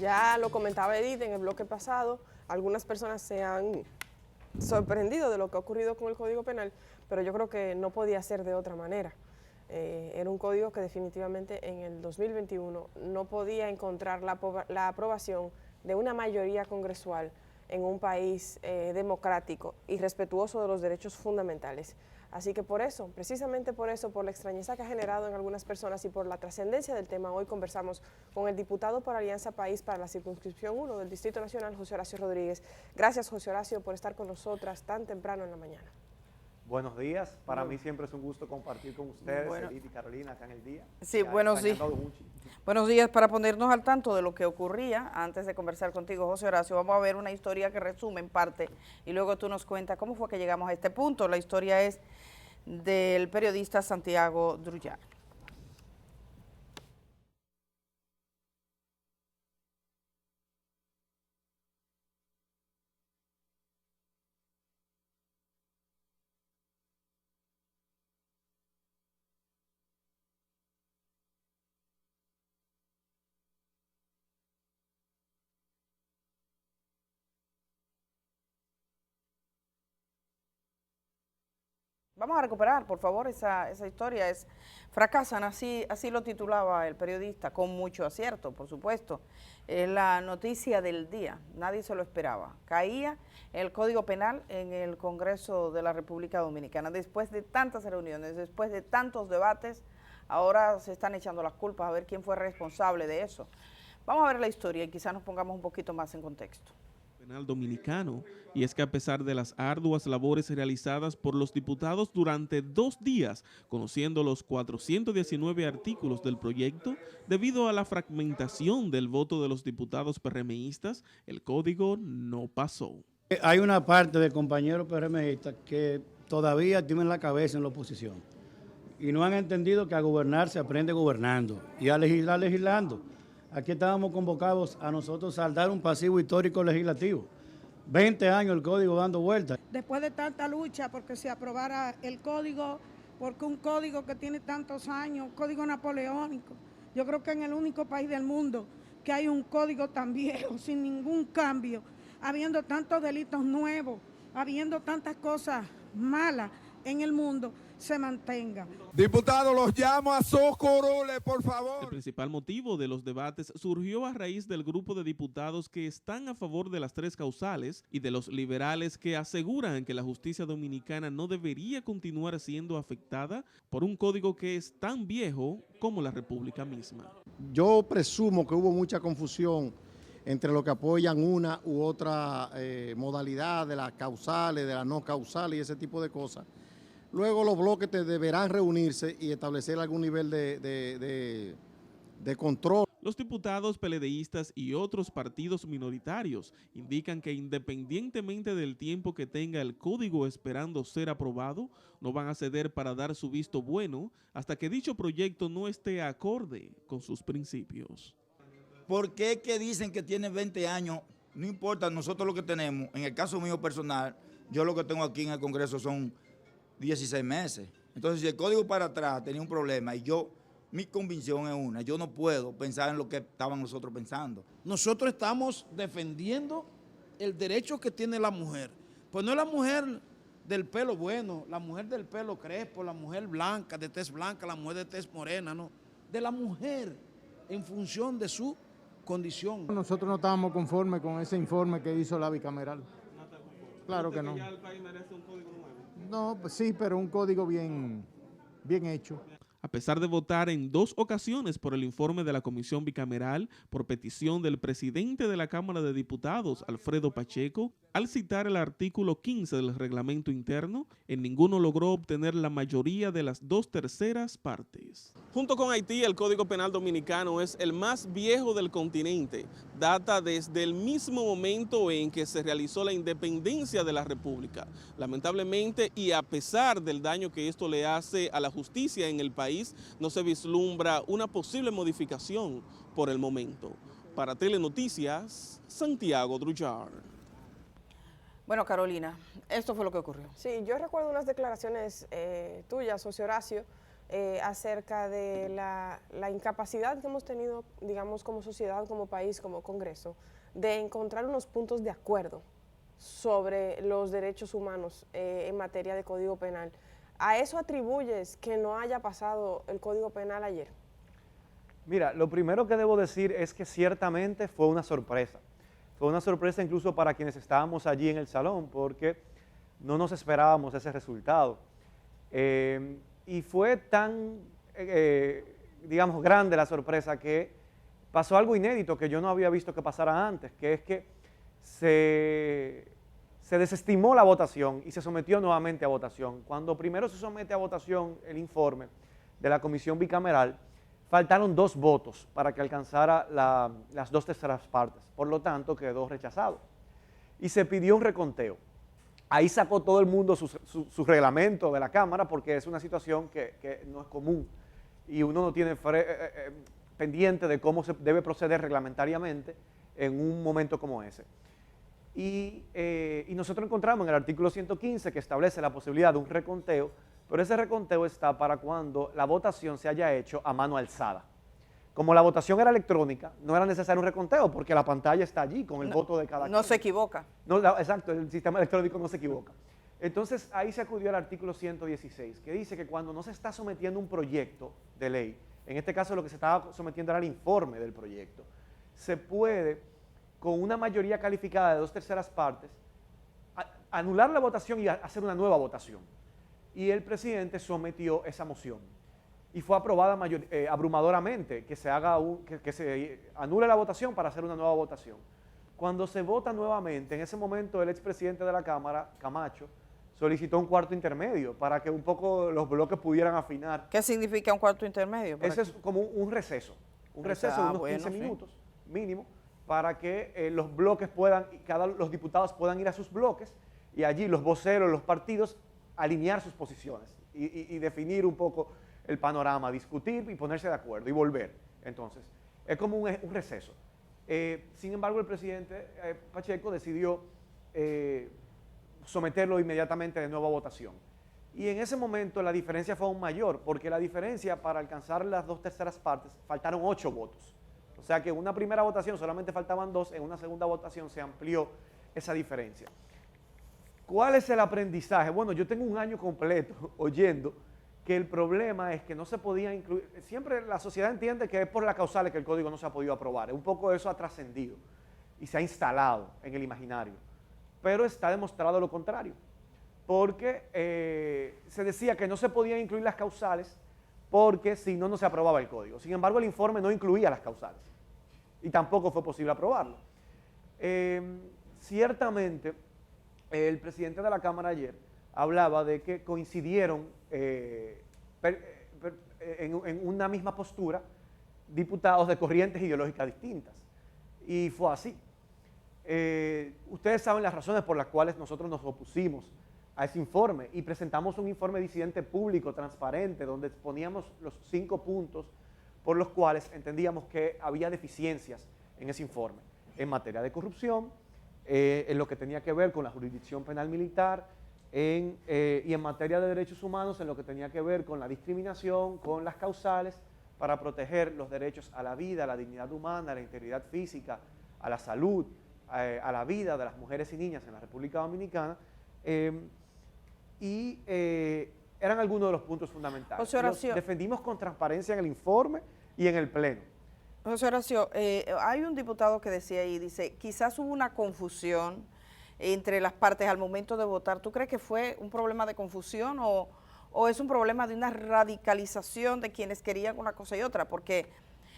Ya lo comentaba Edith en el bloque pasado, algunas personas se han sorprendido de lo que ha ocurrido con el Código Penal, pero yo creo que no podía ser de otra manera. Era un código que definitivamente en el 2021 no podía encontrar la aprobación de una mayoría congresual en un país democrático y respetuoso de los derechos fundamentales. Así que por eso, precisamente por eso, por la extrañeza que ha generado en algunas personas y por la trascendencia del tema, hoy conversamos con el diputado por Alianza País para la circunscripción 1 del Distrito Nacional, José Horacio Rodríguez. Gracias, José Horacio, por estar con nosotras tan temprano en la mañana. Buenos días, para mí siempre es un gusto compartir con ustedes, Edith y Carolina, acá en el día. Sí, buenos días. Buenos días, para ponernos al tanto de lo que ocurría, antes de conversar contigo, José Horacio, vamos a ver una historia que resume en parte y luego tú nos cuentas cómo fue que llegamos a este punto. La historia es del periodista Santiago Drullar. Vamos a recuperar, por favor, esa historia. Fracasan, así lo titulaba el periodista, con mucho acierto, por supuesto. Es la noticia del día, nadie se lo esperaba. Caía el Código Penal en el Congreso de la República Dominicana. Después de tantas reuniones, después de tantos debates, ahora se están echando las culpas a ver quién fue responsable de eso. Vamos a ver la historia y quizás nos pongamos un poquito más en contexto. Penal dominicano, y es que a pesar de las arduas labores realizadas por los diputados durante 2 días, conociendo los 419 artículos del proyecto, debido a la fragmentación del voto de los diputados PRMistas, el código no pasó. Hay una parte de compañeros PRMistas que todavía tienen la cabeza en la oposición y no han entendido que a gobernar se aprende gobernando y a legislar legislando. Aquí estábamos convocados a nosotros saldar un pasivo histórico legislativo. 20 años el código dando vueltas. Después de tanta lucha porque se aprobara el código, porque un código que tiene tantos años, código napoleónico, yo creo que en el único país del mundo que hay un código tan viejo, sin ningún cambio, habiendo tantos delitos nuevos, habiendo tantas cosas malas en el mundo, se mantenga. Diputados, los llamo a socorrole, por favor. El principal motivo de los debates surgió a raíz del grupo de diputados que están a favor de las 3 causales y de los liberales que aseguran que la justicia dominicana no debería continuar siendo afectada por un código que es tan viejo como la República misma. Yo presumo que hubo mucha confusión entre lo que apoyan una u otra modalidad de las causales, de las no causales y ese tipo de cosas. Luego los bloques deberán reunirse y establecer algún nivel de control. Los diputados PLDistas y otros partidos minoritarios indican que independientemente del tiempo que tenga el código esperando ser aprobado, no van a ceder para dar su visto bueno hasta que dicho proyecto no esté acorde con sus principios. ¿Por qué que dicen que tiene 20 años? No importa, nosotros lo que tenemos, en el caso mío personal, yo lo que tengo aquí en el Congreso son 16 meses. Entonces, si el código para atrás tenía un problema y mi convicción es una, yo no puedo pensar en lo que estaban nosotros pensando. Nosotros estamos defendiendo el derecho que tiene la mujer. Pues no es la mujer del pelo bueno, la mujer del pelo crespo, la mujer blanca, de tez blanca, la mujer de tez morena, no. De la mujer en función de su condición. Nosotros no estábamos conformes con ese informe que hizo la bicameral. Claro que no. ¿Ya el país merece un código nuevo? No, pues sí, pero un código bien hecho. A pesar de votar en 2 ocasiones por el informe de la Comisión Bicameral por petición del presidente de la Cámara de Diputados, Alfredo Pacheco, al citar el artículo 15 del reglamento interno, en ninguno logró obtener la mayoría de las 2/3 partes. Junto con Haití, el Código Penal Dominicano es el más viejo del continente. Data desde el mismo momento en que se realizó la independencia de la República. Lamentablemente, y a pesar del daño que esto le hace a la justicia en el país, no se vislumbra una posible modificación por el momento. Para Telenoticias, Santiago Drullar. Bueno, Carolina, esto fue lo que ocurrió. Sí, yo recuerdo unas declaraciones tuyas, José Horacio, acerca de la incapacidad que hemos tenido, digamos, como sociedad, como país, como Congreso, de encontrar unos puntos de acuerdo sobre los derechos humanos en materia de Código Penal. ¿A eso atribuyes que no haya pasado el Código Penal ayer? Mira, lo primero que debo decir es que ciertamente fue una sorpresa. Fue una sorpresa incluso para quienes estábamos allí en el salón, porque no nos esperábamos ese resultado. Y fue tan, digamos, grande la sorpresa que pasó algo inédito que yo no había visto que pasara antes, que es que se desestimó la votación y se sometió nuevamente a votación. Cuando primero se somete a votación el informe de la comisión bicameral, faltaron 2 votos para que alcanzara las 2/3 partes, por lo tanto quedó rechazado. Y se pidió un reconteo. Ahí sacó todo el mundo su reglamento de la Cámara, porque es una situación que no es común y uno no tiene pendiente de cómo se debe proceder reglamentariamente en un momento como ese. Y nosotros encontramos en el artículo 115 que establece la posibilidad de un reconteo, pero ese reconteo está para cuando la votación se haya hecho a mano alzada. Como la votación era electrónica, no era necesario un reconteo porque la pantalla está allí con el voto de cada quien. No se equivoca. No, exacto, el sistema electrónico no se equivoca. Entonces ahí se acudió al artículo 116, que dice que cuando no se está sometiendo un proyecto de ley, en este caso lo que se estaba sometiendo era el informe del proyecto, se puede, con una mayoría calificada de 2/3 partes, anular la votación y hacer una nueva votación. Y el presidente sometió esa moción y fue aprobada abrumadoramente, que se anule la votación para hacer una nueva votación. Cuando se vota nuevamente, en ese momento el expresidente de la Cámara, Camacho, solicitó un cuarto intermedio para que un poco los bloques pudieran afinar. ¿Qué significa un cuarto intermedio? Ese es como un receso de unos 15 minutos mínimo, para que los bloques puedan, los diputados puedan ir a sus bloques y allí los voceros, los partidos, alinear sus posiciones y definir un poco el panorama, discutir y ponerse de acuerdo y volver. Entonces, es como un receso. Sin embargo, el presidente Pacheco decidió someterlo inmediatamente de nuevo a votación. Y en ese momento la diferencia fue aún mayor, porque la diferencia para alcanzar las 2/3 partes, faltaron 8 votos. O sea que en una primera votación solamente faltaban 2, en una segunda votación se amplió esa diferencia. ¿Cuál es el aprendizaje? Bueno, yo tengo un año completo oyendo que el problema es que no se podía incluir, siempre la sociedad entiende que es por las causales que el código no se ha podido aprobar, un poco eso ha trascendido y se ha instalado en el imaginario, pero está demostrado lo contrario, porque se decía que no se podían incluir las causales porque si no, no se aprobaba el código. Sin embargo, el informe no incluía las causales y tampoco fue posible aprobarlo. Ciertamente, el presidente de la Cámara ayer hablaba de que coincidieron en una misma postura diputados de corrientes ideológicas distintas. Y fue así. Ustedes saben las razones por las cuales nosotros nos opusimos a ese informe y presentamos un informe disidente público, transparente, donde exponíamos los 5 puntos por los cuales entendíamos que había deficiencias en ese informe, en materia de corrupción, en lo que tenía que ver con la jurisdicción penal militar, y en materia de derechos humanos, en lo que tenía que ver con la discriminación, con las causales, para proteger los derechos a la vida, a la dignidad humana, a la integridad física, a la salud, a la vida de las mujeres y niñas en la República Dominicana, eran algunos de los puntos fundamentales. José Horacio, los defendimos con transparencia en el informe y en el pleno. José Horacio, hay un diputado que decía ahí, dice, quizás hubo una confusión entre las partes al momento de votar. ¿Tú crees que fue un problema de confusión o es un problema de una radicalización de quienes querían una cosa y otra? Porque,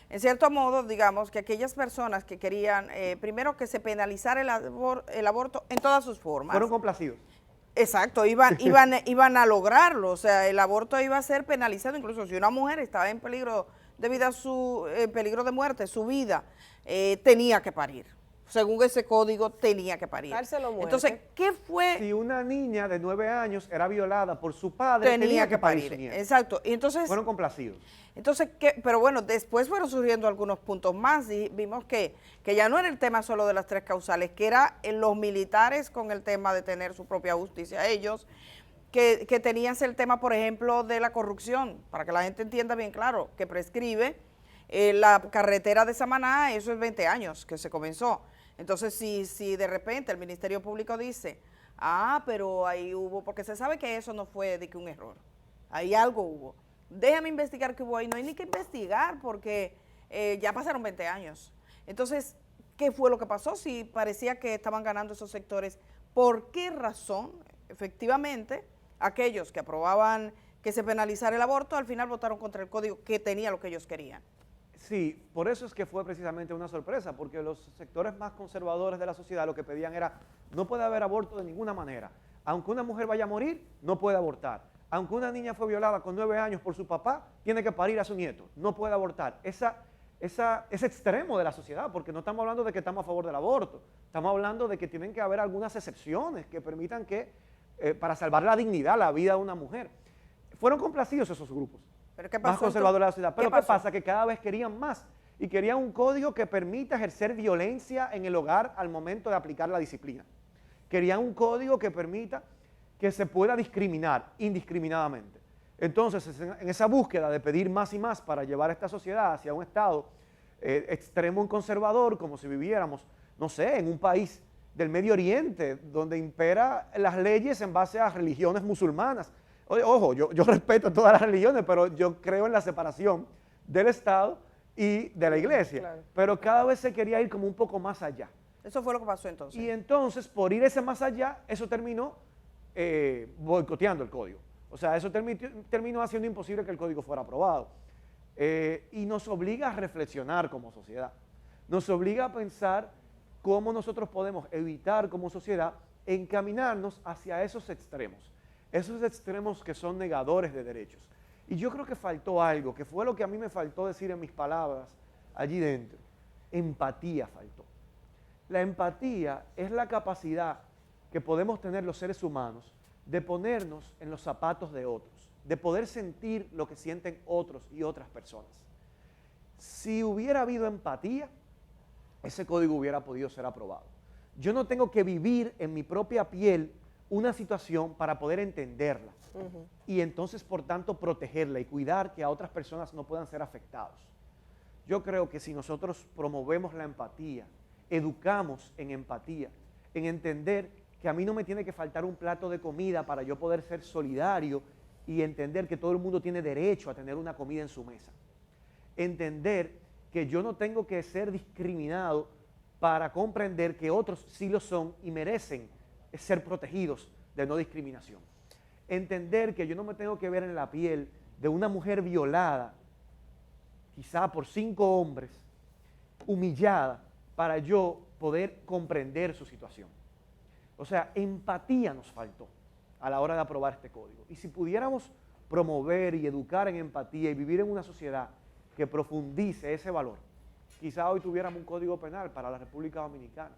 en cierto modo, digamos que aquellas personas que querían, primero que se penalizara el aborto en todas sus formas. Fueron complacidos. Exacto, iban a lograrlo, o sea, el aborto iba a ser penalizado, incluso si una mujer estaba en peligro de vida, peligro de muerte, su vida, tenía que parir. Según ese código, tenía que parir. Entonces, ¿qué fue? Si una niña de 9 años era violada por su padre, tenía que parir su nieta. Exacto. Y entonces, fueron complacidos. Entonces, pero bueno, después fueron surgiendo algunos puntos más y vimos que ya no era el tema solo de las 3 causales, que era los militares con el tema de tener su propia justicia ellos, que tenías el tema, por ejemplo, de la corrupción, para que la gente entienda bien claro, que prescribe la carretera de Samaná, eso es 20 años que se comenzó. Entonces, si de repente el Ministerio Público dice, pero ahí hubo, porque se sabe que eso no fue de que un error, ahí algo hubo. Déjame investigar qué hubo ahí, no hay ni que investigar porque ya pasaron 20 años. Entonces, ¿qué fue lo que pasó? Si parecía que estaban ganando esos sectores, ¿por qué razón, efectivamente, aquellos que aprobaban que se penalizara el aborto, al final votaron contra el código que tenía lo que ellos querían? Sí, por eso es que fue precisamente una sorpresa, porque los sectores más conservadores de la sociedad lo que pedían era, no puede haber aborto de ninguna manera. Aunque una mujer vaya a morir, no puede abortar. Aunque una niña fue violada con 9 años por su papá, tiene que parir a su nieto, no puede abortar. Ese extremo de la sociedad, porque no estamos hablando de que estamos a favor del aborto, estamos hablando de que tienen que haber algunas excepciones que permitan que, para salvar la dignidad, la vida de una mujer. Fueron complacidos esos grupos. ¿Pero qué pasó, más conservadores de la sociedad. Pero ¿qué pasó? pasa? Que cada vez querían más y querían un código que permita ejercer violencia en el hogar al momento de aplicar la disciplina. Querían un código que permita que se pueda discriminar indiscriminadamente. Entonces, en esa búsqueda de pedir más y más para llevar a esta sociedad hacia un estado extremo y conservador, como si viviéramos, no sé, en un país del Medio Oriente, donde impera las leyes en base a religiones musulmanas. Ojo, yo respeto todas las religiones, pero yo creo en la separación del Estado y de la iglesia. Claro. Pero cada vez se quería ir como un poco más allá. Eso fue lo que pasó entonces. Y entonces, por ir ese más allá, eso terminó boicoteando el código. O sea, eso terminó haciendo imposible que el código fuera aprobado. Y nos obliga a reflexionar como sociedad. Nos obliga a pensar cómo nosotros podemos evitar como sociedad encaminarnos hacia esos extremos que son negadores de derechos. Y yo creo que faltó algo, que fue lo que a mí me faltó decir en mis palabras allí dentro. Empatía faltó. La empatía es la capacidad que podemos tener los seres humanos de ponernos en los zapatos de otros, de poder sentir lo que sienten otros y otras personas. Si hubiera habido empatía, ese código hubiera podido ser aprobado. Yo no tengo que vivir en mi propia piel una situación para poder entenderla y entonces, por tanto, protegerla y cuidar que a otras personas no puedan ser afectados. Yo creo que si nosotros promovemos la empatía, educamos en empatía, en entender que a mí no me tiene que faltar un plato de comida para yo poder ser solidario y entender que todo el mundo tiene derecho a tener una comida en su mesa. Entender que yo no tengo que ser discriminado para comprender que otros sí lo son y merecen ser protegidos de no discriminación. Entender que yo no me tengo que ver en la piel de una mujer violada, quizá por 5 hombres, humillada, para yo poder comprender su situación. O sea, empatía nos faltó a la hora de aprobar este código. Y si pudiéramos promover y educar en empatía y vivir en una sociedad que profundice ese valor, quizá hoy tuviéramos un código penal para la República Dominicana.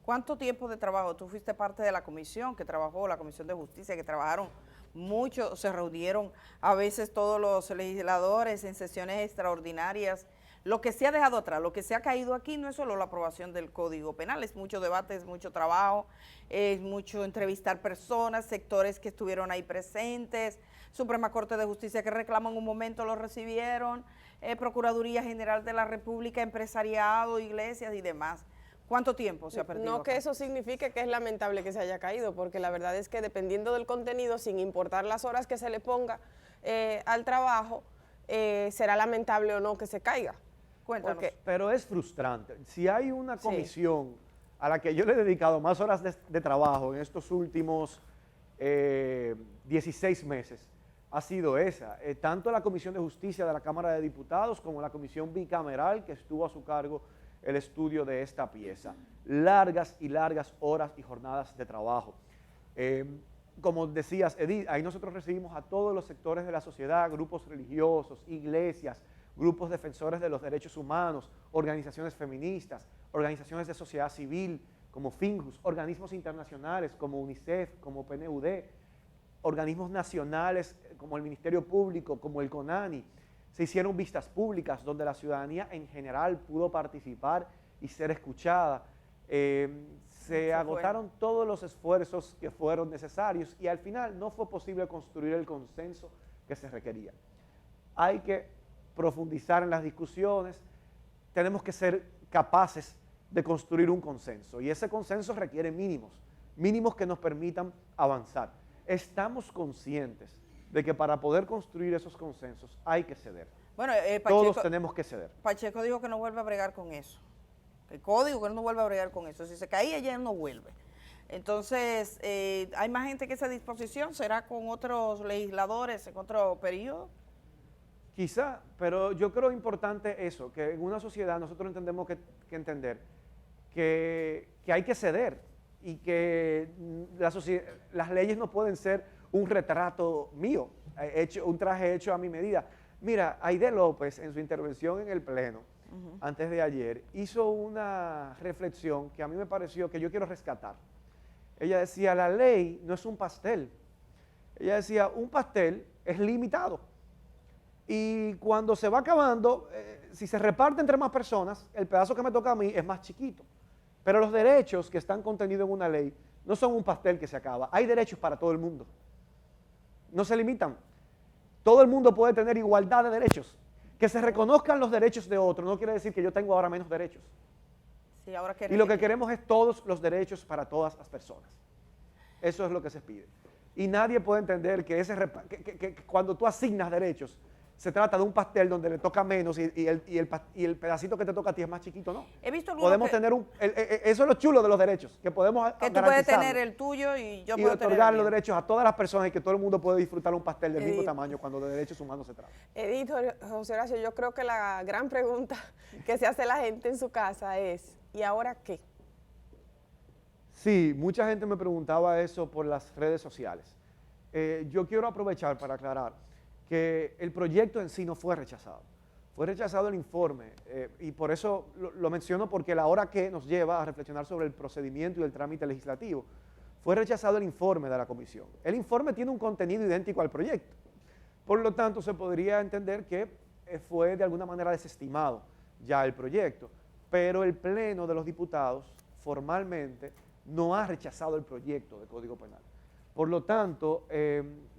¿Cuánto tiempo de trabajo? Tú fuiste parte de la comisión que trabajó, la Comisión de Justicia, que trabajaron mucho, se reunieron a veces todos los legisladores en sesiones extraordinarias. Lo que se ha dejado atrás, lo que se ha caído aquí no es solo la aprobación del Código Penal, es mucho debate, es mucho trabajo, es mucho entrevistar personas, sectores que estuvieron ahí presentes, Suprema Corte de Justicia que reclaman un momento lo recibieron, Procuraduría General de la República, empresariado, iglesias y demás. ¿Cuánto tiempo se ha perdido No acá? que eso signifique que es lamentable que se haya caído, porque la verdad es que dependiendo del contenido, sin importar las horas que se le ponga al trabajo, será lamentable o no que se caiga. Cuéntanos. Pero es frustrante. Si hay una comisión a la que yo le he dedicado más horas de trabajo en estos últimos 16 meses, ha sido esa. Tanto la Comisión de Justicia de la Cámara de Diputados como la Comisión bicameral que estuvo a su cargo el estudio de esta pieza. Largas y largas horas y jornadas de trabajo. Como decías, Edith, ahí nosotros recibimos a todos los sectores de la sociedad, grupos religiosos, iglesias, grupos defensores de los derechos humanos, organizaciones feministas, organizaciones de sociedad civil como FINJUS, organismos internacionales como UNICEF, como PNUD, organismos nacionales como el Ministerio Público, como el CONANI. Se hicieron vistas públicas donde la ciudadanía en general pudo participar y ser escuchada. se agotaron todos los esfuerzos que fueron necesarios y al final no fue posible construir el consenso que se requería. Hay que profundizar en las discusiones, tenemos que ser capaces de construir un consenso y ese consenso requiere mínimos que nos permitan avanzar. Estamos conscientes de que para poder construir esos consensos hay que ceder. Bueno, todos tenemos que ceder. Pacheco dijo que no vuelve a bregar con eso. El código que no vuelve a bregar con eso. Si se caía ya no vuelve. Entonces, ¿hay más gente que esa disposición? ¿Será con otros legisladores en otro periodo? Quizá, pero yo creo importante eso, que en una sociedad nosotros entendemos que entender que hay que ceder y que las leyes no pueden ser un retrato mío, un traje hecho a mi medida. Mira, Aide López en su intervención en el Pleno, antes de ayer, hizo una reflexión que a mí me pareció que yo quiero rescatar. Ella decía, la ley no es un pastel. Ella decía, un pastel es limitado. Y cuando se va acabando, si se reparte entre más personas, el pedazo que me toca a mí es más chiquito. Pero los derechos que están contenidos en una ley no son un pastel que se acaba. Hay derechos para todo el mundo. No se limitan. Todo el mundo puede tener igualdad de derechos. Que se reconozcan los derechos de otro no quiere decir que yo tengo ahora menos derechos. Sí, ahora y lo que queremos es todos los derechos para todas las personas. Eso es lo que se pide. Y nadie puede entender que, que cuando tú asignas derechos, se trata de un pastel donde le toca menos y el pedacito que te toca a ti es más chiquito, ¿no? He visto podemos tener eso es lo chulo de los derechos, que podemos que tú puedes tener el tuyo y yo puedo tener otorgar los derechos a todas las personas y que todo el mundo puede disfrutar un pastel del mismo tamaño cuando de derechos humanos se trata. Edith, José Horacio, yo creo que la gran pregunta que se hace la gente en su casa es, ¿y ahora qué? Sí, mucha gente me preguntaba eso por las redes sociales. Yo quiero aprovechar para aclarar que el proyecto en sí no fue rechazado. Fue rechazado el informe y por eso lo menciono porque la hora que nos lleva a reflexionar sobre el procedimiento y el trámite legislativo. Fue rechazado el informe de la comisión. El informe tiene un contenido idéntico al proyecto. Por lo tanto, se podría entender que fue de alguna manera desestimado ya el proyecto, pero el Pleno de los Diputados formalmente no ha rechazado el proyecto de Código Penal. Por lo tanto,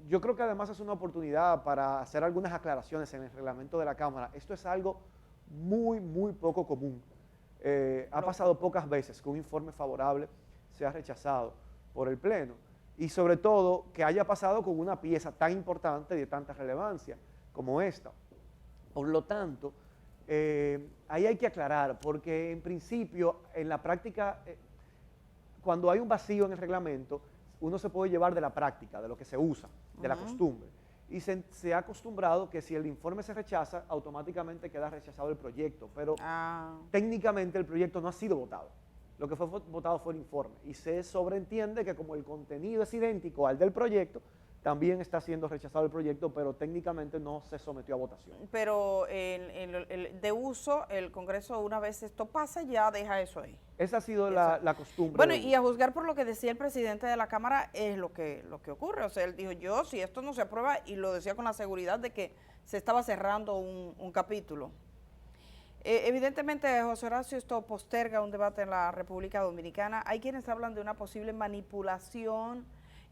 yo creo que además es una oportunidad para hacer algunas aclaraciones en el reglamento de la Cámara. Esto es algo muy poco común. Ha pasado pocas veces que un informe favorable sea rechazado por el Pleno y sobre todo que haya pasado con una pieza tan importante y de tanta relevancia como esta. Por lo tanto, ahí hay que aclarar porque en principio, en la práctica, cuando hay un vacío en el reglamento, uno se puede llevar de la práctica, de lo que se usa, de la costumbre. Y se ha acostumbrado que si el informe se rechaza, automáticamente queda rechazado el proyecto, pero técnicamente el proyecto no ha sido votado. Lo que fue votado fue el informe y se sobreentiende que como el contenido es idéntico al del proyecto, también está siendo rechazado el proyecto, pero técnicamente no se sometió a votación. Pero de uso, el Congreso, una vez esto pasa, ya deja eso ahí. Esa ha sido la costumbre. Bueno, y a juzgar por lo que decía el presidente de la Cámara, es lo que ocurre. O sea, él dijo, si esto no se aprueba, y lo decía con la seguridad de que se estaba cerrando un capítulo. Evidentemente, José Horacio, esto posterga un debate en la República Dominicana. Hay quienes hablan de una posible manipulación.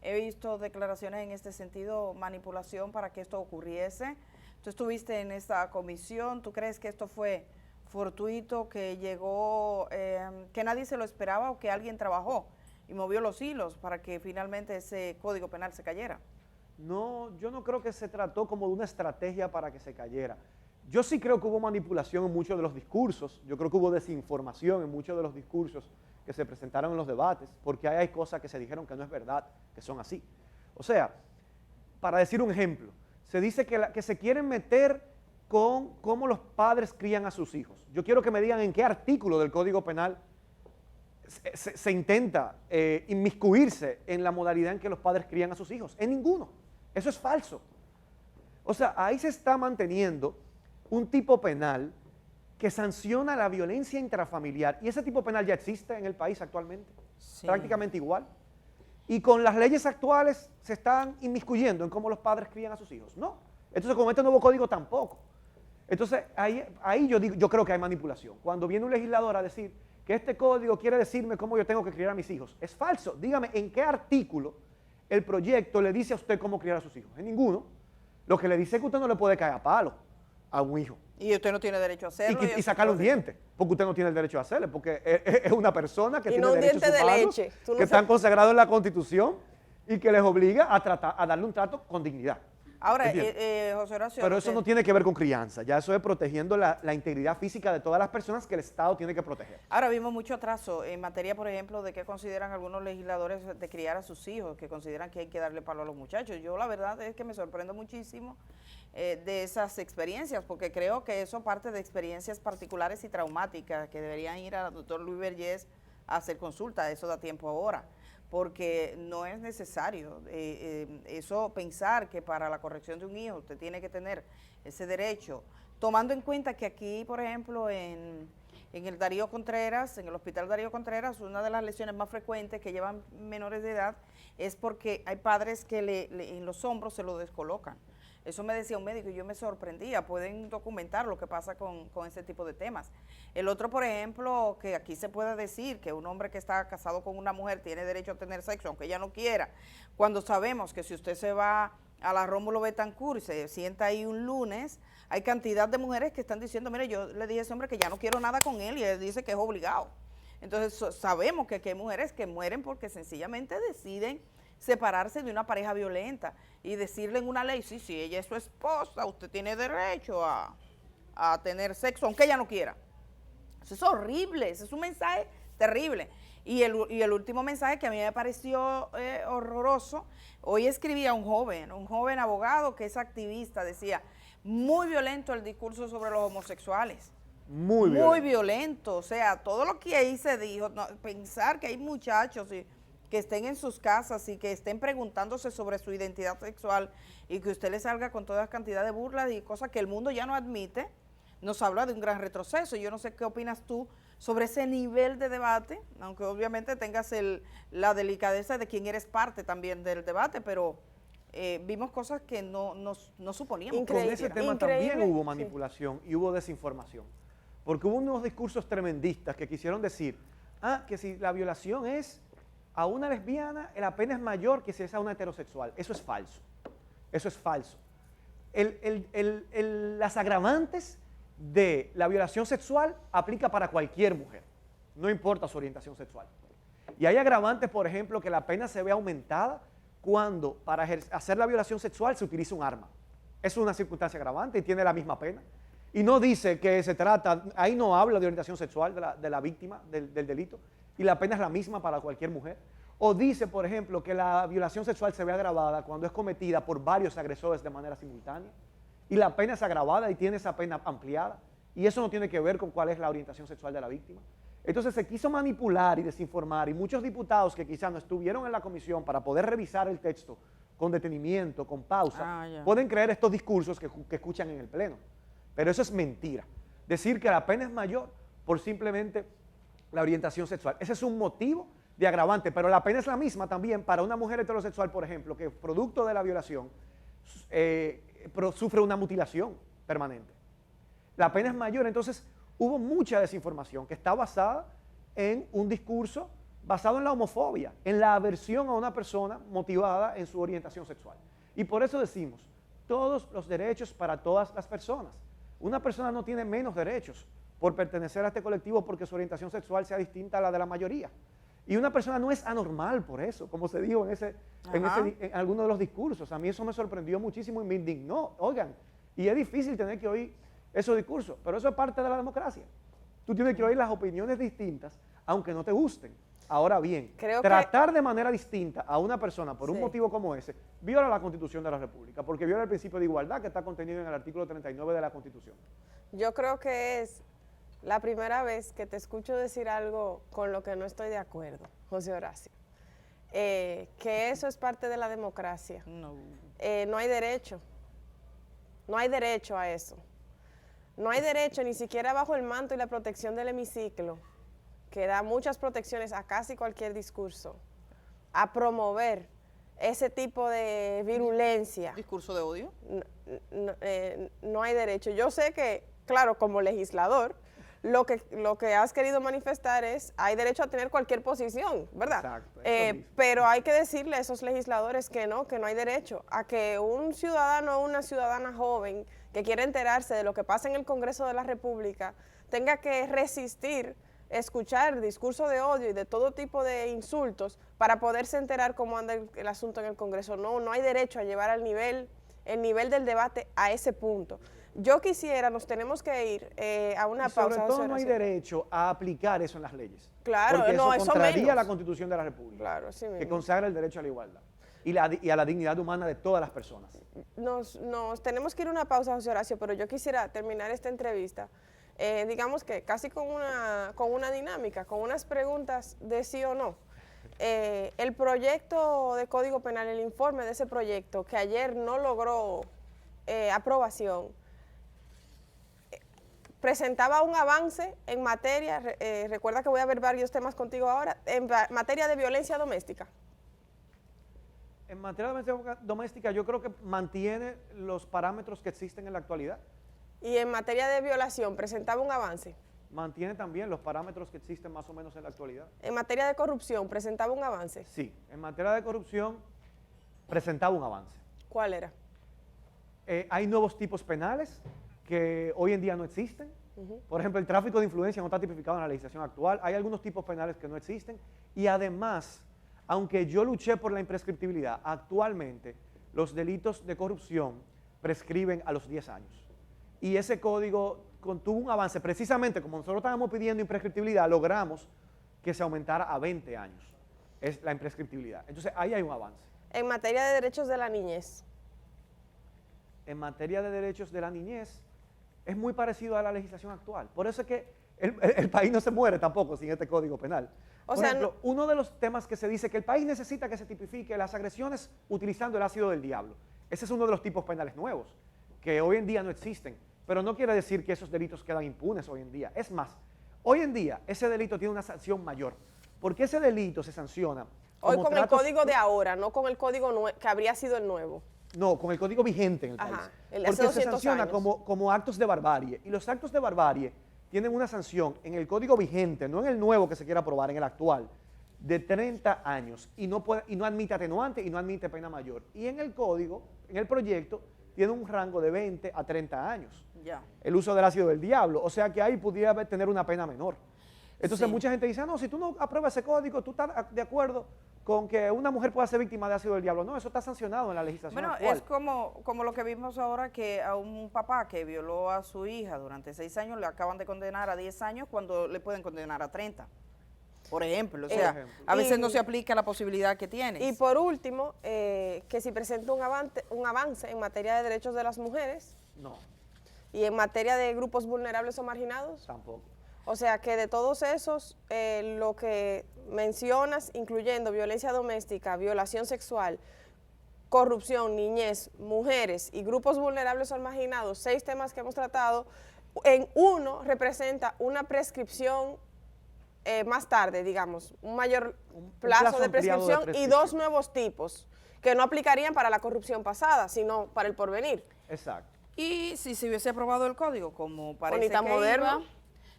He visto declaraciones en este sentido, manipulación para que esto ocurriese. Tú estuviste en esta comisión, ¿tú crees que esto fue fortuito, que llegó, que nadie se lo esperaba o que alguien trabajó y movió los hilos para que finalmente ese Código Penal se cayera? No, yo no creo que se trató como de una estrategia para que se cayera. Yo sí creo que hubo manipulación en muchos de los discursos, yo creo que hubo desinformación en muchos de los discursos que se presentaron en los debates, porque hay cosas que se dijeron que no es verdad, que son así. O sea, para decir un ejemplo, se dice que se quieren meter con cómo los padres crían a sus hijos. Yo quiero que me digan en qué artículo del Código Penal se intenta inmiscuirse en la modalidad en que los padres crían a sus hijos. En ninguno. Eso es falso. O sea, ahí se está manteniendo un tipo penal que sanciona la violencia intrafamiliar, y ese tipo penal ya existe en el país actualmente, prácticamente igual, y con las leyes actuales se están inmiscuyendo en cómo los padres crían a sus hijos, ¿no? Entonces con este nuevo código tampoco. Entonces ahí yo creo que hay manipulación. Cuando viene un legislador a decir que este código quiere decirme cómo yo tengo que criar a mis hijos. Es falso. Dígame, ¿en qué artículo el proyecto le dice a usted cómo criar a sus hijos? En ninguno. Lo que le dice es que usted no le puede caer a palo a un hijo. Y usted no tiene derecho a hacerlo. Y sacarle un diente, porque usted no tiene el derecho a hacerlo, porque es una persona que tiene no un derechos diente de humanos leche. que están consagrados en la Constitución y que les obliga a darle un trato con dignidad. Ahora, José Horacio... Pero eso no tiene que ver con crianza, ya eso es protegiendo la integridad física de todas las personas que el Estado tiene que proteger. Ahora vimos mucho atraso en materia, por ejemplo, de qué consideran algunos legisladores de criar a sus hijos, que consideran que hay que darle palo a los muchachos. Yo la verdad es que me sorprendo muchísimo de esas experiencias, porque creo que eso parte de experiencias particulares y traumáticas que deberían ir al doctor Luis Vergés a hacer consulta. Eso da tiempo ahora, porque no es necesario eso, pensar que para la corrección de un hijo usted tiene que tener ese derecho, tomando en cuenta que aquí, por ejemplo, en el Darío Contreras, en el Hospital Darío Contreras, una de las lesiones más frecuentes que llevan menores de edad es porque hay padres que en los hombros se lo descolocan. Eso me decía un médico y yo me sorprendía. Pueden documentar lo que pasa con ese tipo de temas. El otro, por ejemplo, que aquí se puede decir que un hombre que está casado con una mujer tiene derecho a tener sexo, aunque ella no quiera, cuando sabemos que si usted se va a la Rómulo Betancourt y se sienta ahí un lunes, hay cantidad de mujeres que están diciendo, mire, yo le dije a ese hombre que ya no quiero nada con él y él dice que es obligado. Entonces sabemos que aquí hay mujeres que mueren porque sencillamente deciden separarse de una pareja violenta y decirle en una ley, sí, ella es su esposa, usted tiene derecho a tener sexo, aunque ella no quiera. Eso es horrible, ese es un mensaje terrible. Y el último mensaje que a mí me pareció horroroso, hoy escribía un joven abogado que es activista, decía, muy violento el discurso sobre los homosexuales. Muy violento, o sea, todo lo que ahí se dijo, pensar que hay muchachos que estén en sus casas y que estén preguntándose sobre su identidad sexual y que usted le salga con toda cantidad de burlas y cosas que el mundo ya no admite, nos habla de un gran retroceso. Yo no sé qué opinas tú sobre ese nivel de debate, aunque obviamente tengas la delicadeza de quien eres parte también del debate, pero vimos cosas que no suponíamos. Con ese tema también hubo manipulación y hubo desinformación, porque hubo unos discursos tremendistas que quisieron decir, que si la violación es a una lesbiana, la pena es mayor que si es a una heterosexual. Eso es falso. Eso es falso. Las agravantes de la violación sexual aplica para cualquier mujer, no importa su orientación sexual. Y hay agravantes, por ejemplo, que la pena se ve aumentada cuando para hacer la violación sexual se utiliza un arma. Es una circunstancia agravante y tiene la misma pena. Y no dice que se trata, ahí no habla de orientación sexual de la víctima del delito, y la pena es la misma para cualquier mujer. O dice, por ejemplo, que la violación sexual se ve agravada cuando es cometida por varios agresores de manera simultánea, y la pena es agravada y tiene esa pena ampliada, y eso no tiene que ver con cuál es la orientación sexual de la víctima. Entonces se quiso manipular y desinformar, y muchos diputados que quizás no estuvieron en la comisión para poder revisar el texto con detenimiento, con pausa, pueden creer estos discursos que escuchan en el Pleno. Pero eso es mentira. Decir que la pena es mayor por simplemente la orientación sexual. Ese es un motivo de agravante, pero la pena es la misma también para una mujer heterosexual, por ejemplo, que producto de la violación sufre una mutilación permanente. La pena es mayor, entonces hubo mucha desinformación que está basada en un discurso basado en la homofobia, en la aversión a una persona motivada en su orientación sexual. Y por eso decimos, todos los derechos para todas las personas. Una persona no tiene menos derechos por pertenecer a este colectivo porque su orientación sexual sea distinta a la de la mayoría. Y una persona no es anormal por eso, como se dijo en algunos de los discursos. A mí eso me sorprendió muchísimo y me indignó. Oigan, y es difícil tener que oír esos discursos, pero eso es parte de la democracia. Tú tienes que oír las opiniones distintas, aunque no te gusten. Ahora bien, tratar de manera distinta a una persona por un motivo como ese, viola la Constitución de la República, porque viola el principio de igualdad que está contenido en el artículo 39 de la Constitución. Yo creo que es la primera vez que te escucho decir algo con lo que no estoy de acuerdo, José Horacio. Que eso es parte de la democracia. No hay derecho. No hay derecho a eso. No hay derecho ni siquiera bajo el manto y la protección del hemiciclo, que da muchas protecciones a casi cualquier discurso, a promover ese tipo de virulencia. ¿Discurso de odio? No hay derecho. Yo sé que, claro, como legislador, lo que has querido manifestar es, hay derecho a tener cualquier posición, ¿verdad? Exacto, eso mismo. Pero hay que decirle a esos legisladores que no hay derecho a que un ciudadano o una ciudadana joven que quiere enterarse de lo que pasa en el Congreso de la República tenga que resistir escuchar discurso de odio y de todo tipo de insultos para poderse enterar cómo anda el asunto en el Congreso. No hay derecho a llevar el nivel del debate a ese punto. Yo quisiera, nos tenemos que ir a una pausa. Sobre todo no hay derecho a aplicar eso en las leyes. Claro, porque no, eso eso contraría menos. la Constitución de la República, Claro, así mismo. que consagra el derecho a la igualdad y a la dignidad humana de todas las personas. Nos tenemos que ir a una pausa, José Horacio, pero yo quisiera terminar esta entrevista, digamos que casi con una dinámica, con unas preguntas de sí o no. El proyecto de Código Penal, el informe de ese proyecto, que ayer no logró aprobación, presentaba un avance en materia, recuerda que voy a ver varios temas contigo ahora, en materia de violencia doméstica. En materia de violencia doméstica yo creo que mantiene los parámetros que existen en la actualidad. Y en materia de violación, presentaba un avance. Mantiene también los parámetros que existen más o menos en la actualidad. En materia de corrupción, presentaba un avance. Sí, en materia de corrupción presentaba un avance. ¿Cuál era? Hay nuevos tipos penales que hoy en día no existen. Por ejemplo, el tráfico de influencia no está tipificado en la legislación actual. Hay algunos tipos penales que no existen. Y además, aunque yo luché por la imprescriptibilidad, actualmente los delitos de corrupción prescriben a los 10 años. Y ese código tuvo un avance, precisamente como nosotros estábamos pidiendo imprescriptibilidad, logramos que se aumentara a 20 años, es la imprescriptibilidad. Entonces ahí hay un avance. En materia de derechos de la niñez. En materia de derechos de la niñez, es muy parecido a la legislación actual. Por eso es que el país no se muere tampoco sin este código penal. Por ejemplo, uno de los temas que se dice que el país necesita que se tipifique las agresiones utilizando el ácido del diablo. Ese es uno de los tipos penales nuevos, que hoy en día no existen. Pero no quiere decir que esos delitos quedan impunes hoy en día. Es más, hoy en día ese delito tiene una sanción mayor, porque ese delito se sanciona. Hoy con el código de ahora, no con el código que habría sido el nuevo. No, con el código vigente en el país. Porque se sanciona como actos de barbarie. Y los actos de barbarie tienen una sanción en el código vigente, no en el nuevo que se quiera aprobar, en el actual, de 30 años. Y no admite atenuante y no admite pena mayor. Y en el código, en el proyecto, tiene un rango de 20 a 30 años. Ya. El uso del ácido del diablo. O sea que ahí pudiera tener una pena menor. Entonces mucha gente dice, no, si tú no apruebas ese código, tú estás de acuerdo con que una mujer pueda ser víctima de ácido del diablo. No, eso está sancionado en la legislación actual. Es como lo que vimos ahora, que a un papá que violó a su hija durante 6 años le acaban de condenar a 10 años cuando le pueden condenar a 30. Por ejemplo, o sea, a veces no se aplica la posibilidad que tienes. Y por último, que si presenta un avance en materia de derechos de las mujeres. No. Y en materia de grupos vulnerables o marginados. Tampoco. O sea que de todos esos, lo que mencionas, incluyendo violencia doméstica, violación sexual, corrupción, niñez, mujeres y grupos vulnerables o marginados, 6 temas que hemos tratado, en uno representa una prescripción más tarde, digamos, un mayor plazo de prescripción y 2 nuevos tipos que no aplicarían para la corrupción pasada, sino para el porvenir. Exacto. Y si se hubiese aprobado el código, como parece Bonita, que moderno.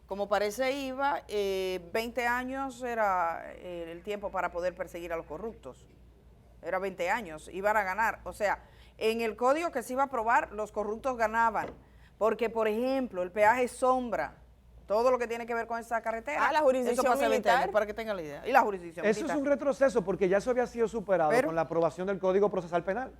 como parece iba, 20 años era el tiempo para poder perseguir a los corruptos. Era 20 años, iban a ganar. O sea, en el código que se iba a aprobar, los corruptos ganaban. Porque, por ejemplo, el peaje sombra, todo lo que tiene que ver con esa carretera. La jurisdicción eso pasa 20 militar. años, para que tengan la idea. Y la jurisdicción Eso militar. es un retroceso porque ya eso había sido superado con la aprobación del Código Procesal Penal.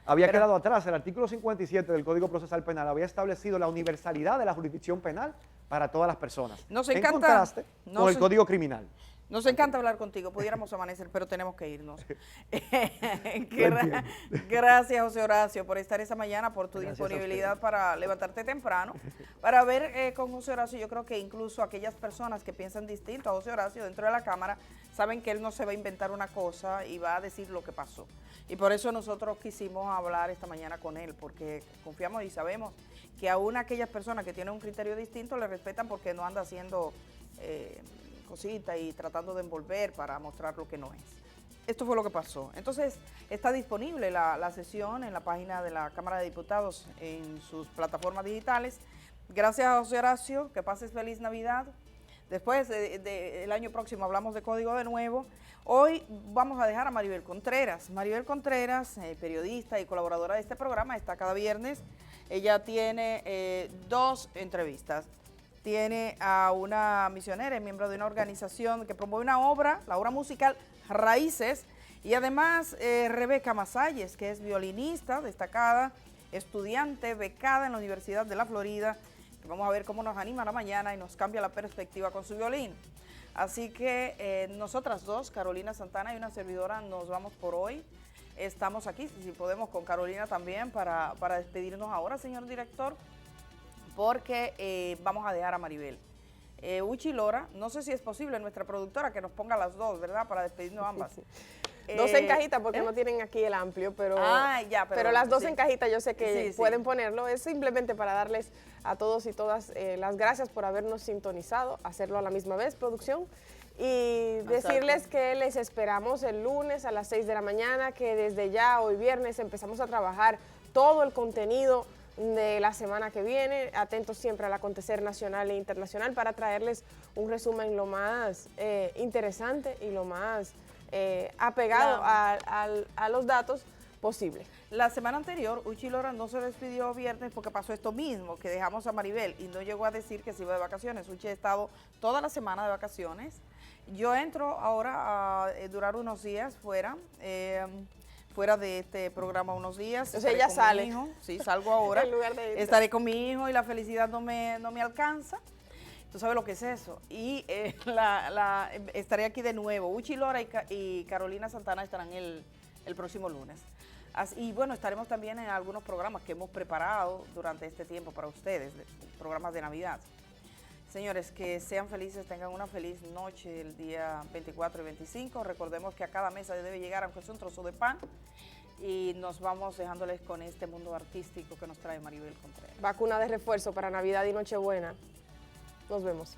Había quedado atrás. El artículo 57 del Código Procesal Penal había establecido la universalidad de la jurisdicción penal para todas las personas. Nos en encanta, contraste con el Código Criminal. Nos encanta hablar contigo, pudiéramos amanecer, pero tenemos que irnos. Gracias, José Horacio, por estar esta mañana, por tu disponibilidad para levantarte temprano, para ver con José Horacio. Yo creo que incluso aquellas personas que piensan distinto a José Horacio dentro de la Cámara, saben que él no se va a inventar una cosa y va a decir lo que pasó. Y por eso nosotros quisimos hablar esta mañana con él, porque confiamos y sabemos que aún aquellas personas que tienen un criterio distinto le respetan porque no anda haciendo cositas y tratando de envolver para mostrar lo que no es. Esto fue lo que pasó. Entonces, está disponible la sesión en la página de la Cámara de Diputados en sus plataformas digitales. Gracias a José Horacio, que pases feliz Navidad. Después el año próximo hablamos de código de nuevo. Hoy vamos a dejar a Maribel Contreras. Maribel Contreras, periodista y colaboradora de este programa, está cada viernes. Ella tiene 2 entrevistas. Tiene a una misionera, es miembro de una organización que promueve una obra, la obra musical Raíces, y además Rebeca Masalles, que es violinista destacada, estudiante becada en la Universidad de la Florida. Vamos a ver cómo nos anima la mañana y nos cambia la perspectiva con su violín. Así que nosotras dos, Carolina Santana y una servidora, nos vamos por hoy. Estamos aquí, si podemos, con Carolina también para despedirnos ahora, señor director, porque vamos a dejar a Maribel. Uchi Lora, no sé si es posible, nuestra productora, que nos ponga las 2, ¿verdad?, para despedirnos ambas. 2 en cajita porque no tienen aquí el amplio, pero, pero las 2 en cajita yo sé que pueden ponerlo. Es simplemente para darles a todos y todas las gracias por habernos sintonizado, hacerlo a la misma vez, producción, y decirles que les esperamos el lunes a las 6 de la mañana, que desde ya, hoy viernes, empezamos a trabajar todo el contenido de la semana que viene, atentos siempre al acontecer nacional e internacional para traerles un resumen lo más interesante y lo más apegado a los datos posible. La semana anterior, Uchi Lora no se despidió viernes porque pasó esto mismo, que dejamos a Maribel y no llegó a decir que se iba de vacaciones. Uchi ha estado toda la semana de vacaciones. Yo entro ahora a durar unos días fuera de este programa unos días. O sea, ella sale. Sí, salgo ahora. En lugar de estaré con mi hijo y la felicidad no me alcanza. Tú sabes lo que es eso. Y estaré aquí de nuevo. Uchi Lora y Carolina Santana estarán el próximo lunes. Y bueno, estaremos también en algunos programas que hemos preparado durante este tiempo para ustedes, programas de Navidad. Señores, que sean felices, tengan una feliz noche el día 24 y 25. Recordemos que a cada mesa debe llegar, aunque sea un trozo de pan. Y nos vamos dejándoles con este mundo artístico que nos trae Maribel Contreras. Vacuna de refuerzo para Navidad y Nochebuena. Nos vemos.